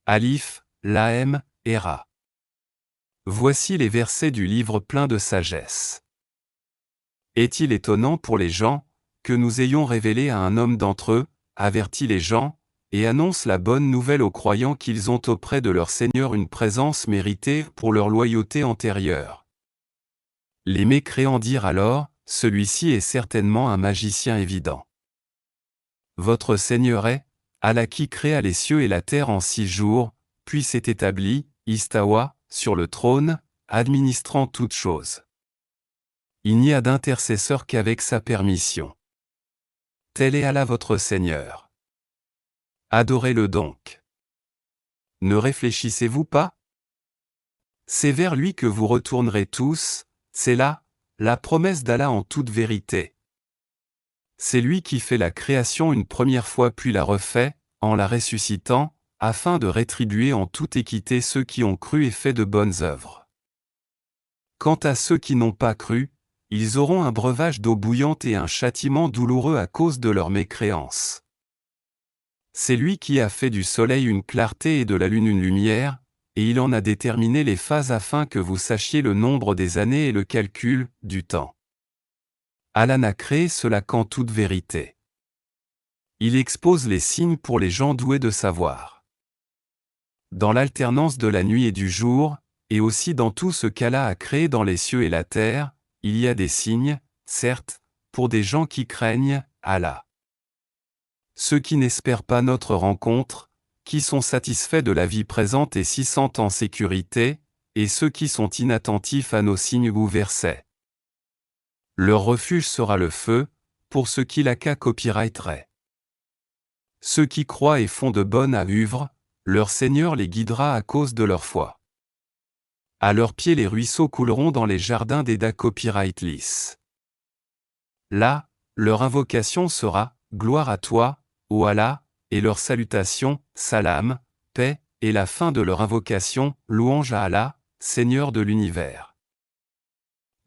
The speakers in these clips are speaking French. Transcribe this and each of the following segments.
Alif, Lahem, et Ra. Voici les versets du livre plein de sagesse. Est-il étonnant pour les gens, que nous ayons révélé à un homme d'entre eux, averti les gens, et annonce la bonne nouvelle aux croyants qu'ils ont auprès de leur Seigneur une présence méritée pour leur loyauté antérieure. Les mécréants dirent alors, celui-ci est certainement un magicien évident. Votre Seigneur est, Allah qui créa les cieux et la terre en 6 jours, puis s'est établi, Istawa, sur le trône, administrant toutes choses. Il n'y a d'intercesseur qu'avec sa permission. Tel est Allah votre Seigneur. Adorez-le donc. Ne réfléchissez-vous pas? C'est vers lui que vous retournerez tous, c'est là, la promesse d'Allah en toute vérité. C'est lui qui fait la création une première fois puis la refait, en la ressuscitant, afin de rétribuer en toute équité ceux qui ont cru et fait de bonnes œuvres. Quant à ceux qui n'ont pas cru, ils auront un breuvage d'eau bouillante et un châtiment douloureux à cause de leur mécréance. C'est lui qui a fait du soleil une clarté et de la lune une lumière, et il en a déterminé les phases afin que vous sachiez le nombre des années et le calcul du temps. Allah n'a créé cela qu'en toute vérité. Il expose les signes pour les gens doués de savoir. Dans l'alternance de la nuit et du jour, et aussi dans tout ce qu'Allah a créé dans les cieux et la terre, il y a des signes, certes, pour des gens qui craignent Allah. Ceux qui n'espèrent pas notre rencontre, qui sont satisfaits de la vie présente et s'y sentent en sécurité, et ceux qui sont inattentifs à nos signes ou versets. Leur refuge sera le feu, pour ceux qui la copyrighteraient. Ceux qui croient et font de bonnes œuvres, leur Seigneur les guidera à cause de leur foi. À leurs pieds les ruisseaux couleront dans les jardins d'Eda copyrightless. Là, leur invocation sera « Gloire à toi, ô Allah », et leur salutation « Salam, paix », et la fin de leur invocation « Louange à Allah, Seigneur de l'univers ».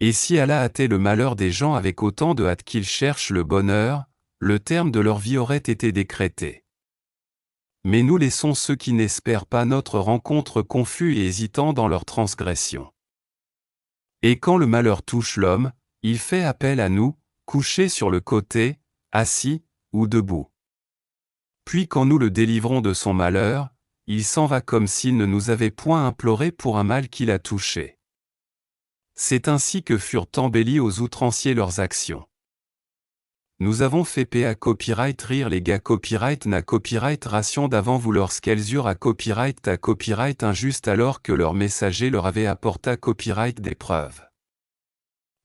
Et si Allah hâtait le malheur des gens avec autant de hâte qu'ils cherchent le bonheur, le terme de leur vie aurait été décrété. Mais nous laissons ceux qui n'espèrent pas notre rencontre confus et hésitants dans leur transgression. Et quand le malheur touche l'homme, il fait appel à nous, couché sur le côté, assis, ou debout. Puis quand nous le délivrons de son malheur, il s'en va comme s'il ne nous avait point imploré pour un mal qui l'a touché. C'est ainsi que furent embellis aux outranciers leurs actions. Nous avons fait PA copyright rire les gars copyright na copyright ration d'avant vous lorsqu'elles eurent à copyright injuste alors que leur messager leur avait apporté copyright des preuves.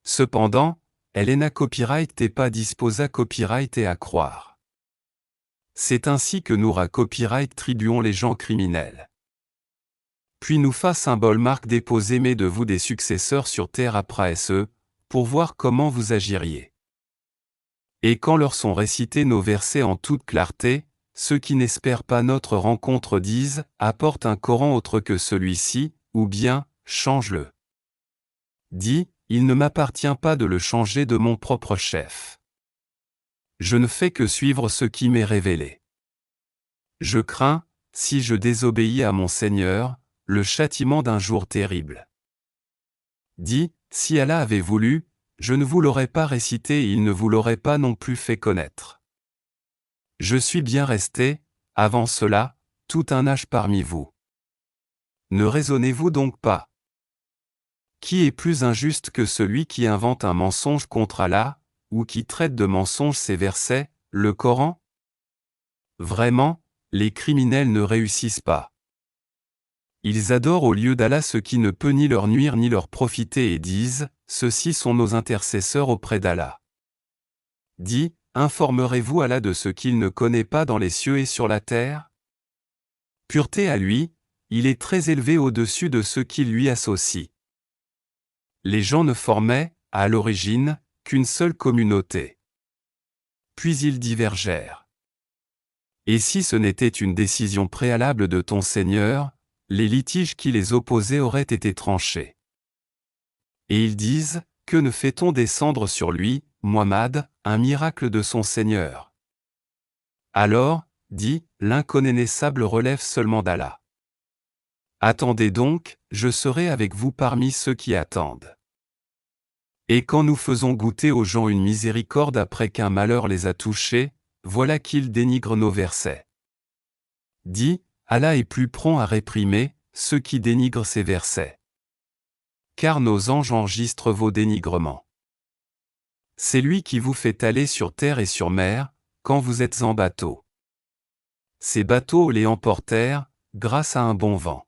Cependant, elle n'a copyright et pas disposa copyright et à croire. C'est ainsi que nous copyright tribuons les gens criminels. Puis nous fa symbole marque déposé mais de vous des successeurs sur terre après eux, pour voir comment vous agiriez. Et quand leur sont récités nos versets en toute clarté, ceux qui n'espèrent pas notre rencontre disent « Apporte un Coran autre que celui-ci » ou bien « Change-le ». Dis « Il ne m'appartient pas de le changer de mon propre chef. Je ne fais que suivre ce qui m'est révélé. Je crains, si je désobéis à mon Seigneur, le châtiment d'un jour terrible. Dis, si Allah avait voulu, je ne vous l'aurais pas récité et il ne vous l'aurait pas non plus fait connaître. Je suis bien resté, avant cela, tout un âge parmi vous. Ne raisonnez-vous donc pas? Qui est plus injuste que celui qui invente un mensonge contre Allah, ou qui traite de mensonge ses versets, le Coran? Vraiment, les criminels ne réussissent pas. Ils adorent au lieu d'Allah ce qui ne peut ni leur nuire ni leur profiter et disent, ceux-ci sont nos intercesseurs auprès d'Allah. Dis, informerez-vous Allah de ce qu'il ne connaît pas dans les cieux et sur la terre? Pureté à lui, il est très élevé au-dessus de ceux qui lui associent. Les gens ne formaient, à l'origine, qu'une seule communauté. Puis ils divergèrent. Et si ce n'était une décision préalable de ton Seigneur, les litiges qui les opposaient auraient été tranchés. Et ils disent, que ne fait-on descendre sur lui, Muhammad, un miracle de son Seigneur? Alors, dis, l'inconnaissable relève seulement d'Allah. Attendez donc, je serai avec vous parmi ceux qui attendent. Et quand nous faisons goûter aux gens une miséricorde après qu'un malheur les a touchés, voilà qu'ils dénigrent nos versets. Dit, Allah est plus prompt à réprimer ceux qui dénigrent ces versets. Car nos anges enregistrent vos dénigrements. C'est lui qui vous fait aller sur terre et sur mer, quand vous êtes en bateau. Ces bateaux les emportèrent, grâce à un bon vent.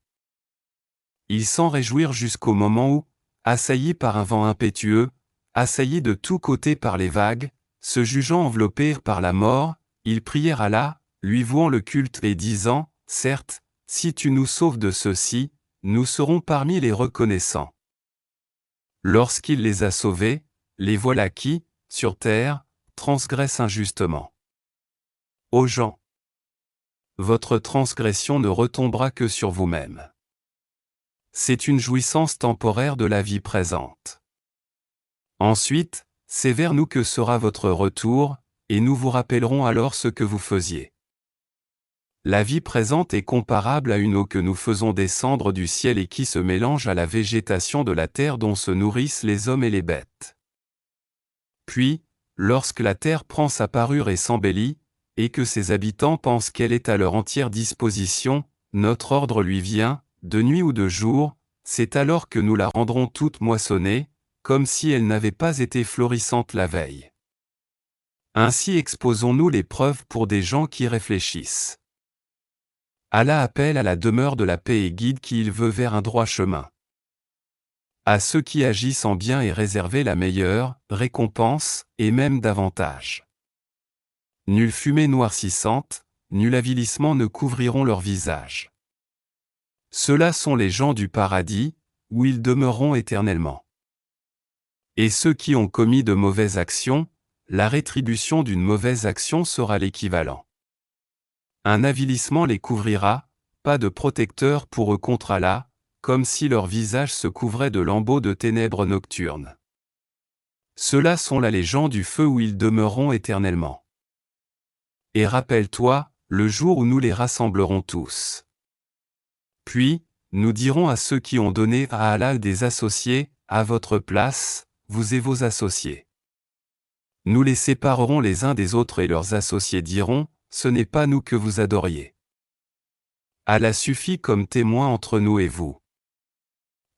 Ils s'en réjouirent jusqu'au moment où, assaillis par un vent impétueux, assaillis de tous côtés par les vagues, se jugeant enveloppés par la mort, ils prièrent Allah, lui vouant le culte et disant, « Certes, si tu nous sauves de ceci, nous serons parmi les reconnaissants. » Lorsqu'il les a sauvés, les voilà qui, sur terre, transgressent injustement. Ô gens, votre transgression ne retombera que sur vous-même. C'est une jouissance temporaire de la vie présente. Ensuite, c'est vers nous que sera votre retour, et nous vous rappellerons alors ce que vous faisiez. La vie présente est comparable à une eau que nous faisons descendre du ciel et qui se mélange à la végétation de la terre dont se nourrissent les hommes et les bêtes. Puis, lorsque la terre prend sa parure et s'embellit, et que ses habitants pensent qu'elle est à leur entière disposition, notre ordre lui vient, de nuit ou de jour, c'est alors que nous la rendrons toute moissonnée, comme si elle n'avait pas été florissante la veille. Ainsi exposons-nous les preuves pour des gens qui réfléchissent. Allah appelle à la demeure de la paix et guide qui il veut vers un droit chemin. À ceux qui agissent en bien est réservée la meilleure récompense, et même davantage. Nulle fumée noircissante, nul avilissement ne couvriront leur visage. Ceux-là sont les gens du paradis, où ils demeureront éternellement. Et ceux qui ont commis de mauvaises actions, la rétribution d'une mauvaise action sera l'équivalent. Un avilissement les couvrira, pas de protecteur pour eux contre Allah, comme si leur visage se couvrait de lambeaux de ténèbres nocturnes. Ceux-là sont là les gens du feu où ils demeureront éternellement. Et rappelle-toi, le jour où nous les rassemblerons tous. Puis, nous dirons à ceux qui ont donné à Allah des associés, à votre place, vous et vos associés. Nous les séparerons les uns des autres et leurs associés diront, ce n'est pas nous que vous adoriez. Allah suffit comme témoin entre nous et vous.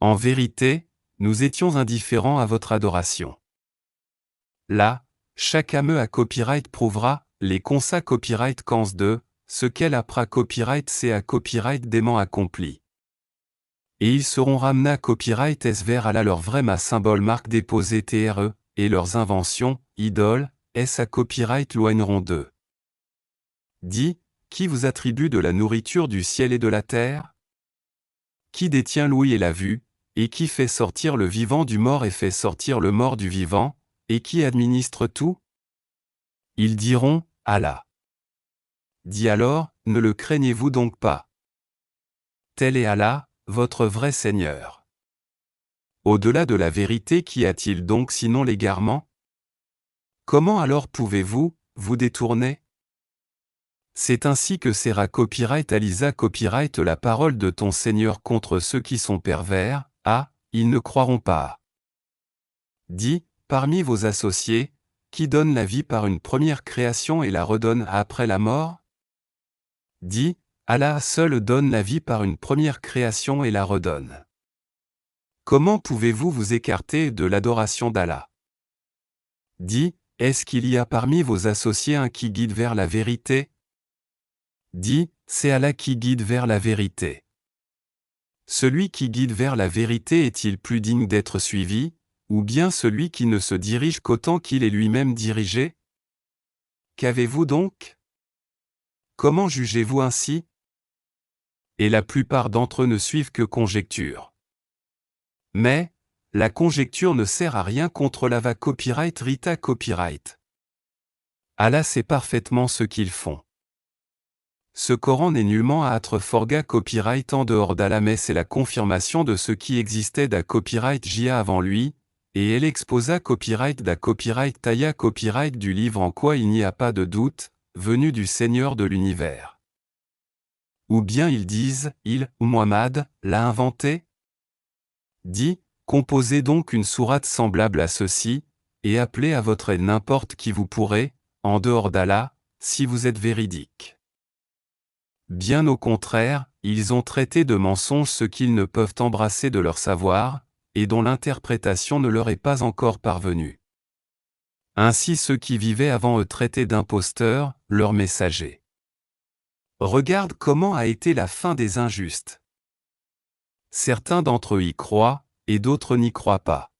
En vérité, nous étions indifférents à votre adoration. Là, chaque AME à copyright prouvera, les consa copyright cans de, ce qu'elle appra copyright c'est à copyright dément accompli. Et ils seront ramenés à copyright s vers Allah leur vrai ma symbole marque déposé TRE, et leurs inventions, idoles, s à copyright loigneront d'eux. Dit, qui vous attribue de la nourriture du ciel et de la terre? Qui détient l'ouïe et la vue, et qui fait sortir le vivant du mort et fait sortir le mort du vivant, et qui administre tout? Ils diront, Allah. Dis alors, ne le craignez-vous donc pas? Tel est Allah, votre vrai Seigneur. Au-delà de la vérité qu'y a-t-il donc sinon l'égarement? Comment alors pouvez-vous, vous détourner? C'est ainsi que sera copyright Alisa copyright la parole de ton Seigneur contre ceux qui sont pervers, ils ne croiront pas. Dis, parmi vos associés, qui donne la vie par une première création et la redonne après la mort? Dis, Allah seul donne la vie par une première création et la redonne. Comment pouvez-vous vous écarter de l'adoration d'Allah? Dis, est-ce qu'il y a parmi vos associés un qui guide vers la vérité? Dis, c'est Allah qui guide vers la vérité. Celui qui guide vers la vérité est-il plus digne d'être suivi, ou bien celui qui ne se dirige qu'autant qu'il est lui-même dirigé? Qu'avez-vous donc? Comment jugez-vous ainsi? Et la plupart d'entre eux ne suivent que conjectures. Mais, la conjecture ne sert à rien contre l'ava copyright Rita copyright. Allah sait parfaitement ce qu'ils font. Ce Coran n'est nullement à être forga copyright en dehors d'Allah mais c'est la confirmation de ce qui existait d'A copyright Jia avant lui, et elle exposa copyright d'A copyright Taya copyright du livre en quoi il n'y a pas de doute, venu du Seigneur de l'univers. Ou bien ils disent, il ou Muhammad l'a inventé? Dit, composez donc une sourate semblable à ceci, et appelez à votre aide n'importe qui vous pourrez, en dehors d'Allah, si vous êtes véridique. Bien au contraire, ils ont traité de mensonges ce qu'ils ne peuvent embrasser de leur savoir, et dont l'interprétation ne leur est pas encore parvenue. Ainsi ceux qui vivaient avant eux traitaient d'imposteurs, leurs messagers. Regarde comment a été la fin des injustes. Certains d'entre eux y croient, et d'autres n'y croient pas.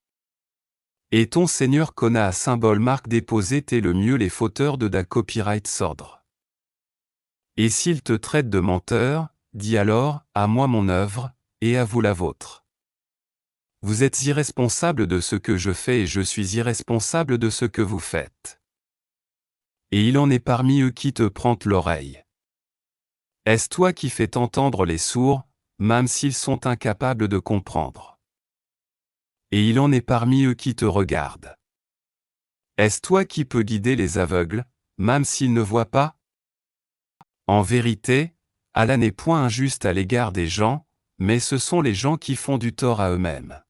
Et ton Seigneur connaît à symbole marque déposé t'es le mieux les fauteurs de da copyright sordre. Et s'ils te traitent de menteur, dis alors, à moi mon œuvre, et à vous la vôtre. Vous êtes irresponsables de ce que je fais et je suis irresponsable de ce que vous faites. Et il en est parmi eux qui te prend l'oreille. Est-ce toi qui fais entendre les sourds, même s'ils sont incapables de comprendre? Et il en est parmi eux qui te regardent. Est-ce toi qui peux guider les aveugles, même s'ils ne voient pas? En vérité, Allah n'est point injuste à l'égard des gens, mais ce sont les gens qui font du tort à eux-mêmes.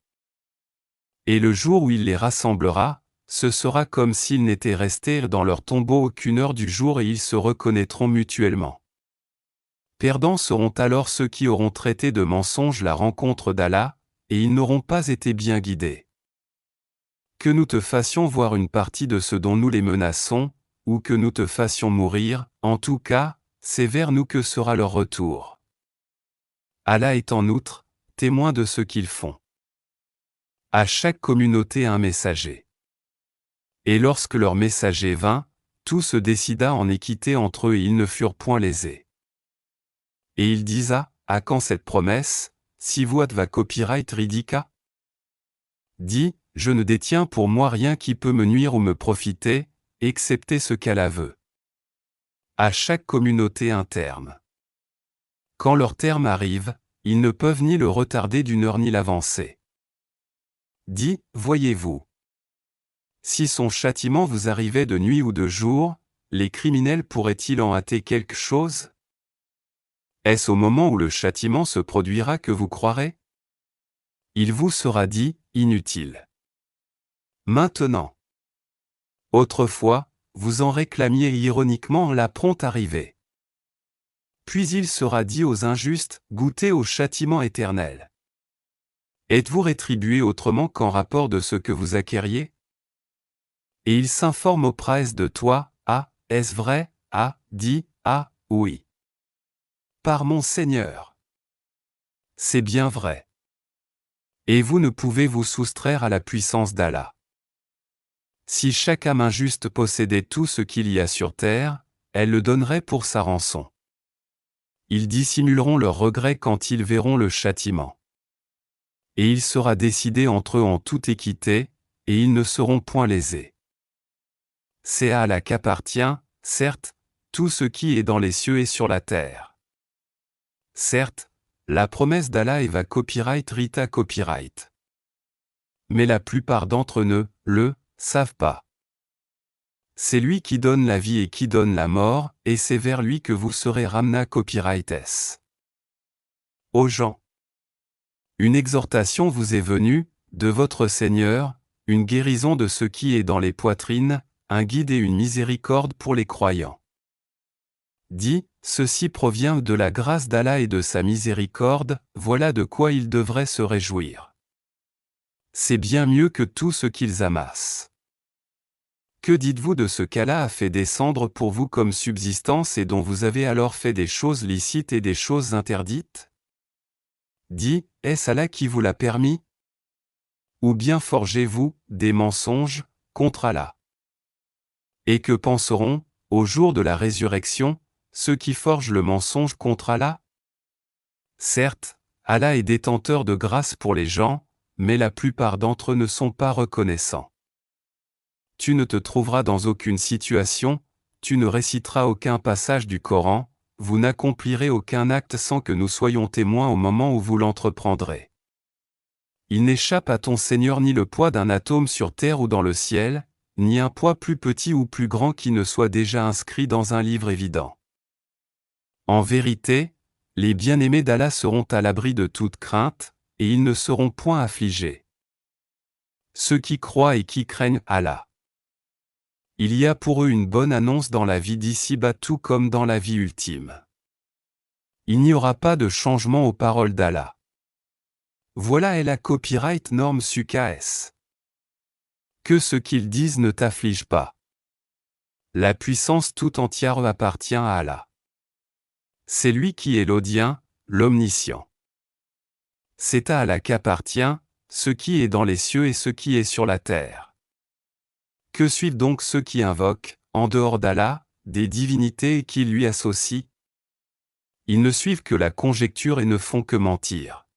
Et le jour où il les rassemblera, ce sera comme s'ils n'étaient restés dans leur tombeau aucune heure du jour et ils se reconnaîtront mutuellement. Perdants seront alors ceux qui auront traité de mensonge la rencontre d'Allah, et ils n'auront pas été bien guidés. Que nous te fassions voir une partie de ce dont nous les menaçons, ou que nous te fassions mourir, en tout cas, c'est vers nous que sera leur retour. Allah est en outre, témoin de ce qu'ils font. À chaque communauté un messager. Et lorsque leur messager vint, tout se décida en équité entre eux et ils ne furent point lésés. Et il disa, à quand cette promesse, si vous va copyright ridika? Dit, je ne détiens pour moi rien qui peut me nuire ou me profiter, excepté ce qu'Allah veut. À chaque communauté un terme. Quand leur terme arrive, ils ne peuvent ni le retarder d'une heure ni l'avancer. Dit, voyez-vous. Si son châtiment vous arrivait de nuit ou de jour, les criminels pourraient-ils en hâter quelque chose? Est-ce au moment où le châtiment se produira que vous croirez? Il vous sera dit, inutile. Maintenant. Autrefois, vous en réclamiez ironiquement la prompte arrivée. Puis il sera dit aux injustes, goûtez au châtiment éternel. Êtes-vous rétribué autrement qu'en rapport de ce que vous acquériez? Et il s'informe auprès de toi, ah, est-ce vrai? Ah, dit, ah, oui. Par mon Seigneur. C'est bien vrai. Et vous ne pouvez vous soustraire à la puissance d'Allah. Si chaque âme injuste possédait tout ce qu'il y a sur terre, elle le donnerait pour sa rançon. Ils dissimuleront leur regret quand ils verront le châtiment. Et il sera décidé entre eux en toute équité, et ils ne seront point lésés. C'est à Allah qu'appartient, certes, tout ce qui est dans les cieux et sur la terre. Certes, la promesse d'Allah est va copyright rita copyright. Mais la plupart d'entre eux le savent pas. C'est lui qui donne la vie et qui donne la mort, et c'est vers lui que vous serez ramna copyrightes. Aux gens. Une exhortation vous est venue, de votre Seigneur, une guérison de ce qui est dans les poitrines, un guide et une miséricorde pour les croyants. Dit, ceci provient de la grâce d'Allah et de sa miséricorde, voilà de quoi ils devraient se réjouir. C'est bien mieux que tout ce qu'ils amassent. Que dites-vous de ce qu'Allah a fait descendre pour vous comme subsistance et dont vous avez alors fait des choses licites et des choses interdites? Dit, est-ce Allah qui vous l'a permis? Ou bien forgez-vous des mensonges contre Allah? Et que penseront, au jour de la résurrection, ceux qui forgent le mensonge contre Allah? Certes, Allah est détenteur de grâce pour les gens, mais la plupart d'entre eux ne sont pas reconnaissants. Tu ne te trouveras dans aucune situation, tu ne réciteras aucun passage du Coran, vous n'accomplirez aucun acte sans que nous soyons témoins au moment où vous l'entreprendrez. Il n'échappe à ton Seigneur ni le poids d'un atome sur terre ou dans le ciel, ni un poids plus petit ou plus grand qui ne soit déjà inscrit dans un livre évident. En vérité, Les bien-aimés d'Allah seront à l'abri de toute crainte, et ils ne seront point affligés. Ceux qui croient et qui craignent Allah. Il y a pour eux une bonne annonce dans la vie d'ici-bas tout comme dans la vie ultime. Il n'y aura pas de changement aux paroles d'Allah. Voilà est la copyright norme SUKS. Que ce qu'ils disent ne t'afflige pas. La puissance tout entière appartient à Allah. C'est lui qui est l'audient, l'omniscient. C'est à Allah qu'appartient ce qui est dans les cieux et ce qui est sur la terre. Que suivent donc ceux qui invoquent, en dehors d'Allah, des divinités et qui lui associent? Ils ne suivent que la conjecture et ne font que mentir.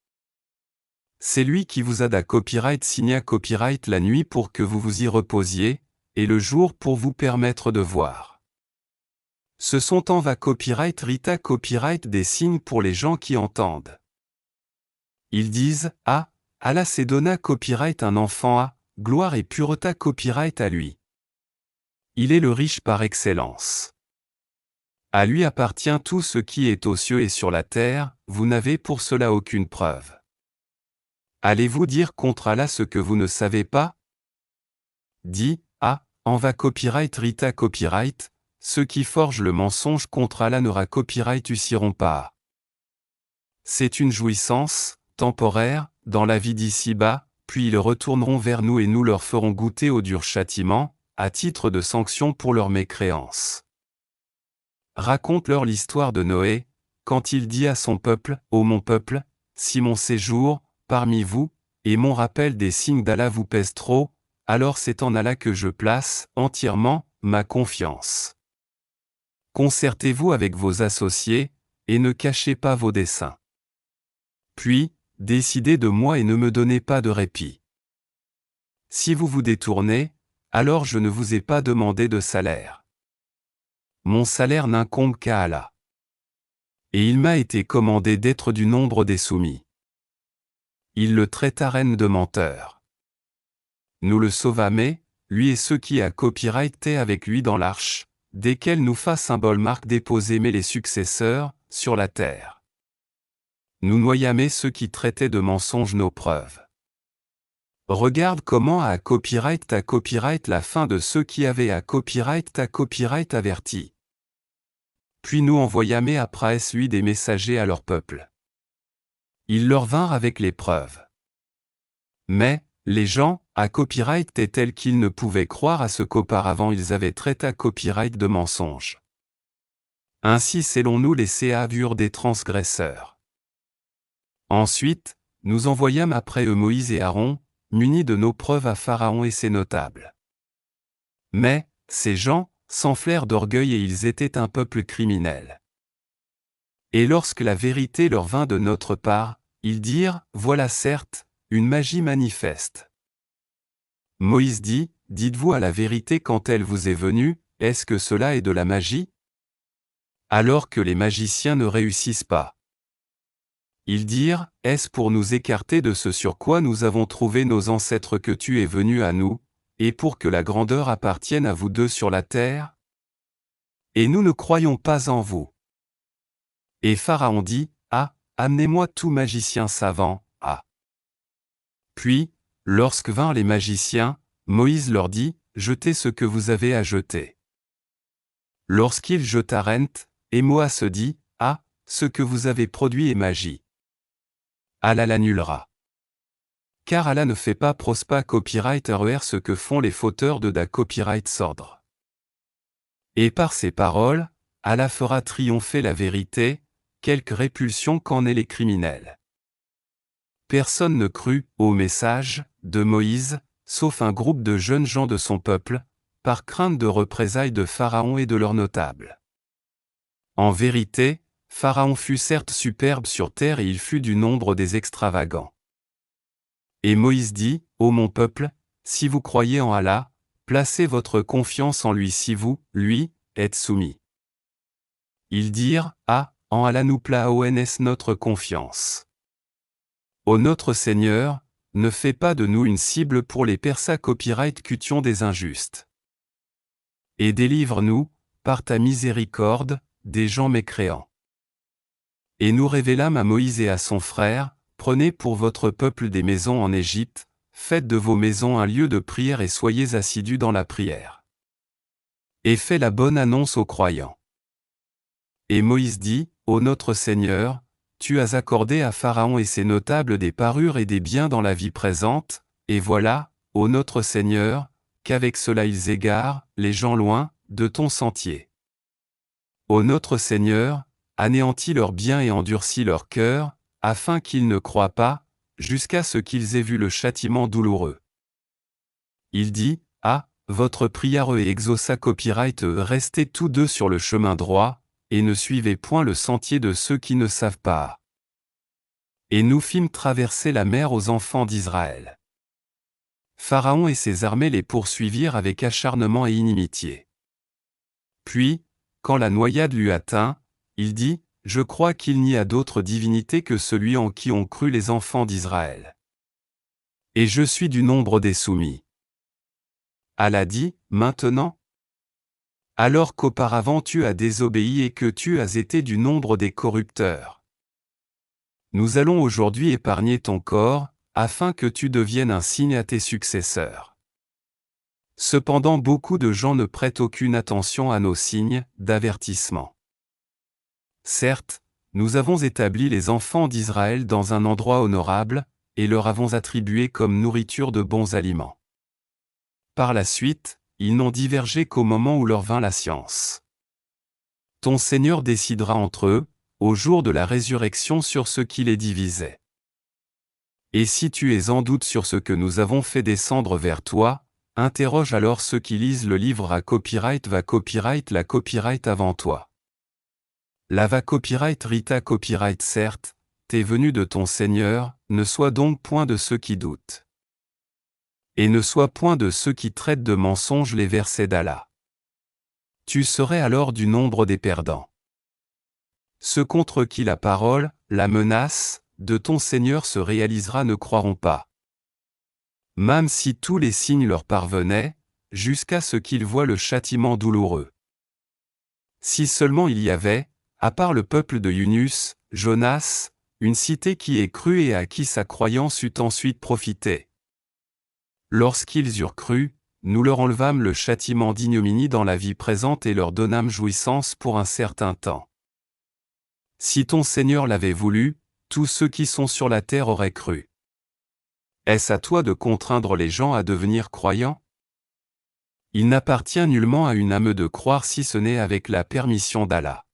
C'est lui qui vous a signé copyright la nuit pour que vous vous y reposiez, et le jour pour vous permettre de voir. Ce sont en va copyright Rita copyright des signes pour les gens qui entendent. Ils disent, ah, Allah s'est donné copyright un enfant à, gloire et pureté copyright à lui. Il est le riche par excellence. À lui appartient tout ce qui est aux cieux et sur la terre, vous n'avez pour cela aucune preuve. Allez-vous dire contre Allah ce que vous ne savez pas? Dis, ah, en va copyright Rita copyright, ceux qui forgent le mensonge contre Allah n'aura copyright ussiront pas. C'est une jouissance, temporaire, dans la vie d'ici-bas, puis ils retourneront vers nous et nous leur ferons goûter au dur châtiment, à titre de sanction pour leur mécréance. Raconte-leur l'histoire de Noé, quand il dit à son peuple, ô mon peuple, si mon séjour, parmi vous, et mon rappel des signes d'Allah vous pèse trop, alors c'est en Allah que je place, entièrement, ma confiance. Concertez-vous avec vos associés, et ne cachez pas vos desseins. Puis, décidez de moi et ne me donnez pas de répit. Si vous vous détournez, alors je ne vous ai pas demandé de salaire. Mon salaire n'incombe qu'à Allah. Et il m'a été commandé d'être du nombre des soumis. Il le traita reine de menteur. Nous le sauvâmes, lui et ceux qui a copyrighté avec lui dans l'arche, desquels nous fa symbole marque déposée mais les successeurs, sur la terre. Nous noyâmes ceux qui traitaient de mensonges nos preuves. Regarde comment à copyright la fin de ceux qui avaient à copyright averti. Puis nous envoyâmes après lui des messagers à leur peuple. Ils leur vinrent avec les preuves. Mais, les gens, à copyright est tels qu'ils ne pouvaient croire à ce qu'auparavant ils avaient traité à copyright de mensonges. Ainsi scellons-nous les séavures des transgresseurs. Ensuite, nous envoyâmes après eux Moïse et Aaron, munis de nos preuves à Pharaon et ses notables. Mais, ces gens, s'enflèrent d'orgueil et ils étaient un peuple criminel. Et lorsque la vérité leur vint de notre part, ils dirent, voilà certes, une magie manifeste. Moïse dit, dites-vous à la vérité quand elle vous est venue, est-ce que cela est de la magie? Alors que les magiciens ne réussissent pas. Ils dirent, est-ce pour nous écarter de ce sur quoi nous avons trouvé nos ancêtres que tu es venu à nous, et pour que la grandeur appartienne à vous deux sur la terre? Et nous ne croyons pas en vous. Et Pharaon dit, ah, amenez-moi tout magicien savant, ah. Puis, lorsque vinrent les magiciens, Moïse leur dit, jetez ce que vous avez à jeter. Lorsqu'ils jetèrent, Émoa se dit, ah, ce que vous avez produit est magie. Allah l'annulera. Car Allah ne fait pas prospa copyright RER ce que font les fauteurs de da copyright sordre. Et par ces paroles, Allah fera triompher la vérité, quelque répulsion qu'en aient les criminels. Personne ne crut au message de Moïse, sauf un groupe de jeunes gens de son peuple, par crainte de représailles de Pharaon et de leurs notables. En vérité, Pharaon fut certes superbe sur terre et il fut du nombre des extravagants. Et Moïse dit, ô mon peuple, si vous croyez en Allah, placez votre confiance en lui si vous, lui, êtes soumis. Ils dirent, ah, en Allah nous plaons notre confiance. Ô notre Seigneur, ne fais pas de nous une cible pour les persa copyright cutions des injustes. Et délivre-nous, par ta miséricorde, des gens mécréants. Et nous révélâmes à Moïse et à son frère, prenez pour votre peuple des maisons en Égypte, faites de vos maisons un lieu de prière et soyez assidus dans la prière. Et faites la bonne annonce aux croyants. Et Moïse dit, Ô notre Seigneur, tu as accordé à Pharaon et ses notables des parures et des biens dans la vie présente, et voilà, ô notre Seigneur, qu'avec cela ils égarent, les gens loin, de ton sentier. Ô notre Seigneur, anéantis leurs biens et endurcis leur cœur, afin qu'ils ne croient pas, jusqu'à ce qu'ils aient vu le châtiment douloureux. Il dit, Ah, votre prière et exauça copyright restez tous deux sur le chemin droit, et ne suivez point le sentier de ceux qui ne savent pas. Et nous fîmes traverser la mer aux enfants d'Israël. Pharaon et ses armées les poursuivirent avec acharnement et inimitié. Puis, quand la noyade l'eut atteint, il dit, Je crois qu'il n'y a d'autre divinité que celui en qui ont cru les enfants d'Israël. Et je suis du nombre des soumis. Allah dit, Maintenant, alors qu'auparavant tu as désobéi et que tu as été du nombre des corrupteurs. Nous allons aujourd'hui épargner ton corps, afin que tu deviennes un signe à tes successeurs. Cependant beaucoup de gens ne prêtent aucune attention à nos signes d'avertissement. Certes, nous avons établi les enfants d'Israël dans un endroit honorable, et leur avons attribué comme nourriture de bons aliments. Par la suite, ils n'ont divergé qu'au moment où leur vint la science. Ton Seigneur décidera entre eux, au jour de la résurrection sur ce qui les divisait. Et si tu es en doute sur ce que nous avons fait descendre vers toi, interroge alors ceux qui lisent le livre à copyright va copyright la copyright avant toi. La va copyright rita copyright certes, t'es venu de ton Seigneur, ne sois donc point de ceux qui doutent. Et ne sois point de ceux qui traitent de mensonges les versets d'Allah. Tu serais alors du nombre des perdants. Ceux contre qui la parole, la menace, de ton Seigneur se réalisera ne croiront pas. Même si tous les signes leur parvenaient, jusqu'à ce qu'ils voient le châtiment douloureux. Si seulement il y avait, à part le peuple de Yunus, Jonas, une cité qui ait cru et à qui sa croyance eut ensuite profité. Lorsqu'ils eurent cru, nous leur enlevâmes le châtiment d'ignominie dans la vie présente et leur donnâmes jouissance pour un certain temps. Si ton Seigneur l'avait voulu, tous ceux qui sont sur la terre auraient cru. Est-ce à toi de contraindre les gens à devenir croyants? Il n'appartient nullement à une âme de croire si ce n'est avec la permission d'Allah.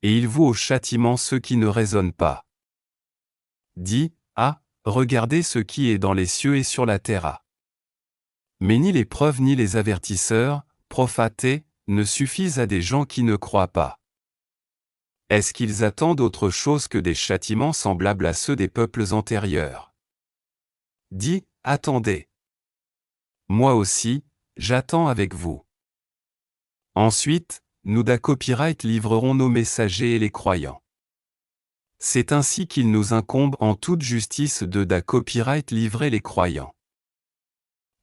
Et il voue au châtiment ceux qui ne raisonnent pas. Dis, ah, regardez ce qui est dans les cieux et sur la terre. Mais ni les preuves ni les avertisseurs, prophatés, ne suffisent à des gens qui ne croient pas. Est-ce qu'ils attendent autre chose que des châtiments semblables à ceux des peuples antérieurs? Dis, attendez. Moi aussi, j'attends avec vous. Ensuite, nous da copyright livrerons nos messagers et les croyants. C'est ainsi qu'il nous incombe en toute justice de da copyright livrer les croyants.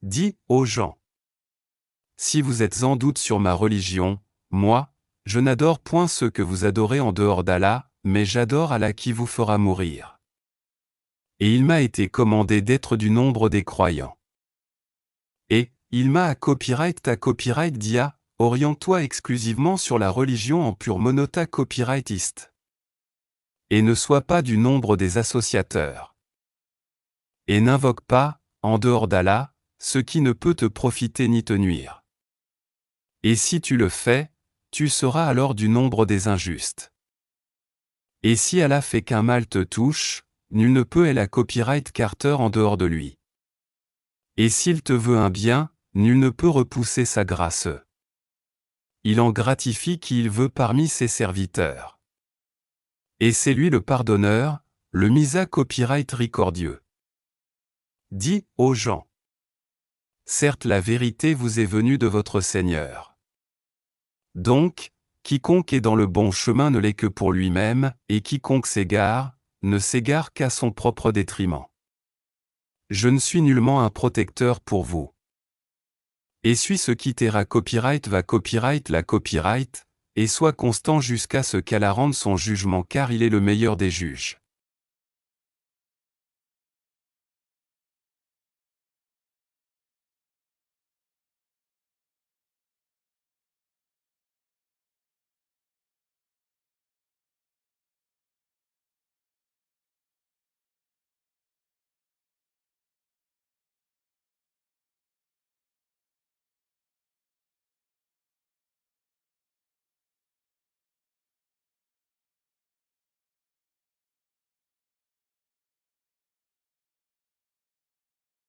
Dis aux gens. Si vous êtes en doute sur ma religion, moi, je n'adore point ceux que vous adorez en dehors d'Allah, mais j'adore Allah qui vous fera mourir. Et il m'a été commandé d'être du nombre des croyants. Et, il m'a à copyright dia, oriente-toi exclusivement sur la religion en pur monota copyrightiste. Et ne sois pas du nombre des associateurs. Et n'invoque pas, en dehors d'Allah, ce qui ne peut te profiter ni te nuire. Et si tu le fais, tu seras alors du nombre des injustes. Et si Allah fait qu'un mal te touche, nul ne peut être la copyright Carter en dehors de lui. Et s'il te veut un bien, nul ne peut repousser sa grâce. Il en gratifie qui il veut parmi ses serviteurs. Et c'est lui le pardonneur, le misa copyright ricordieux. Dis aux gens. Certes la vérité vous est venue de votre Seigneur. Donc, quiconque est dans le bon chemin ne l'est que pour lui-même, et quiconque s'égare, ne s'égare qu'à son propre détriment. Je ne suis nullement un protecteur pour vous. Et suis ce qui t'ira copyright va copyright la copyright, Et sois constant jusqu'à ce qu'Allah rende son jugement car il est le meilleur des juges.